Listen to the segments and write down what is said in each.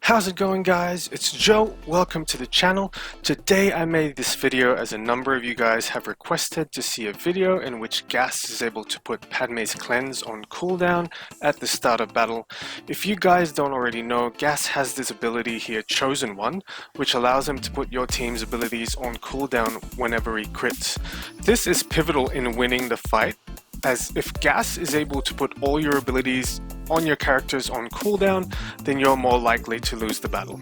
How's it going, guys? It's Joe. Welcome to the channel. Today I made this video as a number of you guys have requested to see a video in which Gas is able to put Padme's cleanse on cooldown at the start of battle. If you guys don't already know, Gas has this ability here, Chosen One, which allows him to put your team's abilities on cooldown whenever he crits. This is pivotal in winning the fight, as if Gas is able to put all your abilities on your characters on cooldown, then you're more likely to lose the battle.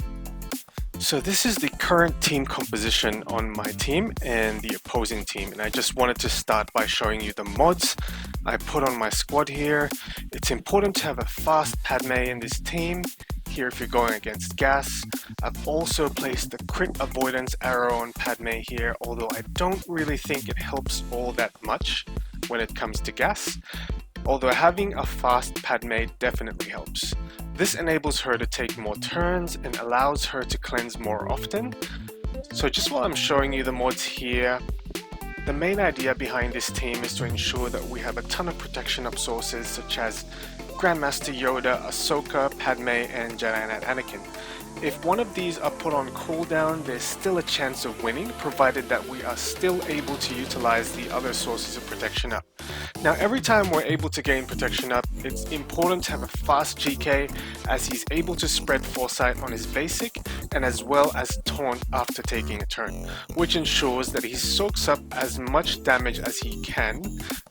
So this is the current team composition on my team and the opposing team, and I just wanted to start by showing you the mods I put on my squad here. It's important to have a fast Padme in this team here if you're going against Gas. I've also placed the crit avoidance arrow on Padme here, although I don't really think it helps all that much when it comes to Gas, although having a fast Padme definitely helps. This enables her to take more turns and allows her to cleanse more often. So just while I'm showing you the mods here, the main idea behind this team is to ensure that we have a ton of protection up sources such as Grandmaster Yoda, Ahsoka, Padme, and Jedi Knight Anakin. If one of these are put on cooldown, there's still a chance of winning, provided that we are still able to utilize the other sources of protection up. Now, every time we're able to gain protection up, it's important to have a fast GK, as he's able to spread foresight on his basic and as well as taunt after taking a turn, which ensures that he soaks up as much damage as he can,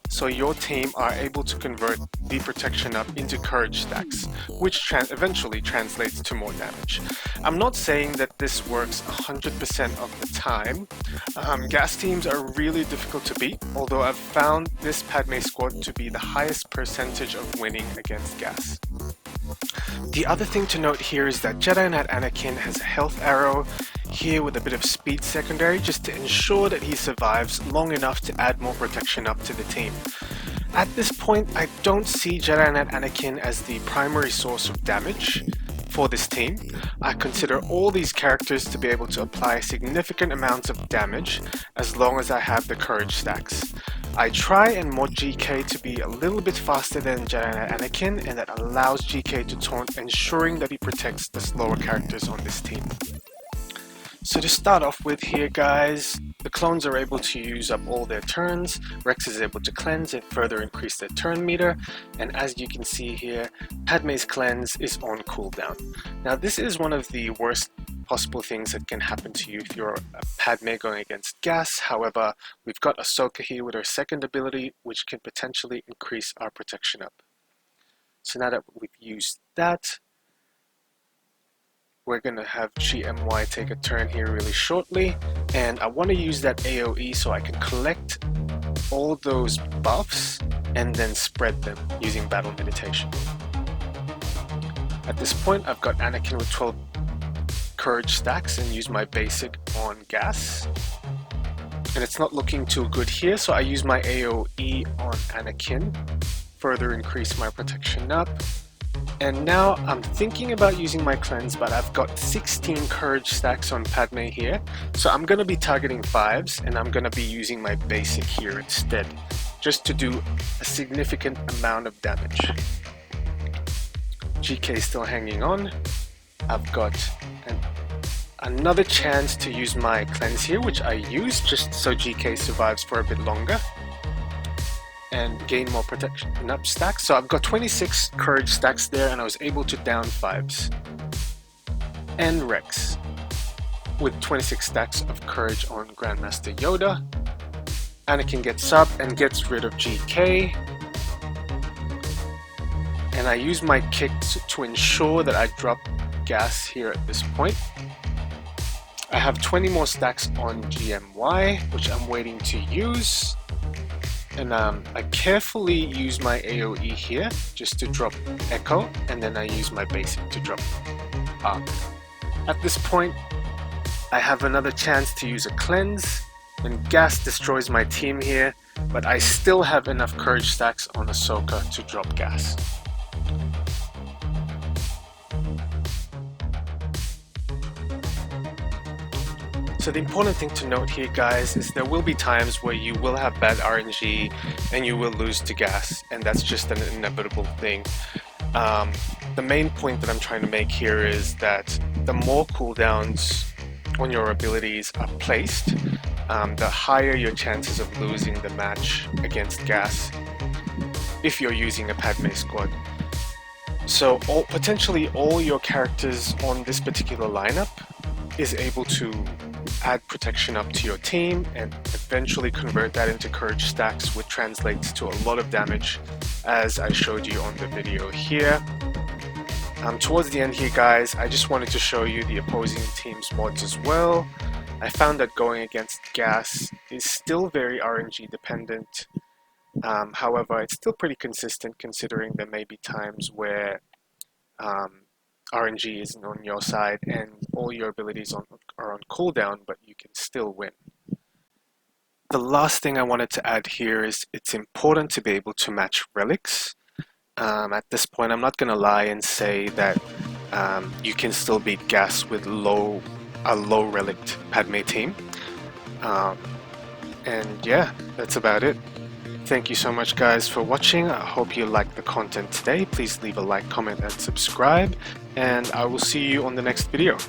so your team are able to convert the protection up into courage stacks, which eventually translates to more damage. I'm not saying that this works 100% of the time. Gas teams are really difficult to beat, although I've found this Padme squad to be the highest percentage of winning against Gas. The other thing to note here is that Jedi Knight Anakin has a health arrow here with a bit of speed secondary, just to ensure that he survives long enough to add more protection up to the team. At this point, I don't see Jedi Knight Anakin as the primary source of damage for this team. I consider all these characters to be able to apply significant amounts of damage as long as I have the courage stacks. I try and mod GK to be a little bit faster than Jedi Knight Anakin, and that allows GK to taunt, ensuring that he protects the slower characters on this team. So to start off with here, guys, the clones are able to use up all their turns, Rex is able to cleanse and further increase their turn meter, and as you can see here, Padme's cleanse is on cooldown. Now this is one of the worst possible things that can happen to you if you're a Padme going against Gas. However, we've got Ahsoka here with her second ability, which can potentially increase our protection up. So now that we've used that, we're going to have GMY take a turn here really shortly, and I want to use that AoE so I can collect all those buffs and then spread them using battle meditation. At this point, I've got Anakin with 12 courage stacks and use my basic on Gas, and it's not looking too good here, so I use my AoE on Anakin, further increase my protection up. And now I'm thinking about using my cleanse, but I've got 16 courage stacks on Padme here, so I'm going to be targeting 5s, and I'm going to be using my basic here instead, just to do a significant amount of damage. GK still hanging on. I've got another chance to use my cleanse here, which I use just so GK survives for a bit longer and gain more protection up stacks. So I've got 26 courage stacks there, and I was able to down 5s. And Rex with 26 stacks of courage on Grandmaster Yoda. Anakin gets up and gets rid of GK. And I use my kicks to ensure that I drop Gas here at this point. I have 20 more stacks on GMY, which I'm waiting to use. And I carefully use my AoE here just to drop Echo, and then I use my basic to drop Arc. At this point, I have another chance to use a cleanse, and Gas destroys my team here, but I still have enough courage stacks on Ahsoka to drop Gas. So the important thing to note here, guys, is there will be times where you will have bad RNG and you will lose to Gas, and that's just an inevitable thing. The main point that I'm trying to make here is that the more cooldowns on your abilities are placed, the higher your chances of losing the match against Gas if you're using a Padme squad. So potentially all your characters on this particular lineup is able to add protection up to your team and eventually convert that into courage stacks, which translates to a lot of damage, as I showed you on the video here. Towards the end here, guys, I just wanted to show you the opposing team's mods as well. I found that going against Gas is still very RNG dependent. However, it's still pretty consistent considering there may be times where RNG isn't on your side and all your abilities are on cooldown, but you can still win. The last thing I wanted to add here is it's important to be able to match relics. At this point, I'm not going to lie and say that you can still beat Gas with a low relic Padme team. And yeah, that's about it. Thank you so much, guys, for watching. I hope you liked the content today. Please leave a like, comment, and subscribe, and I will see you on the next video.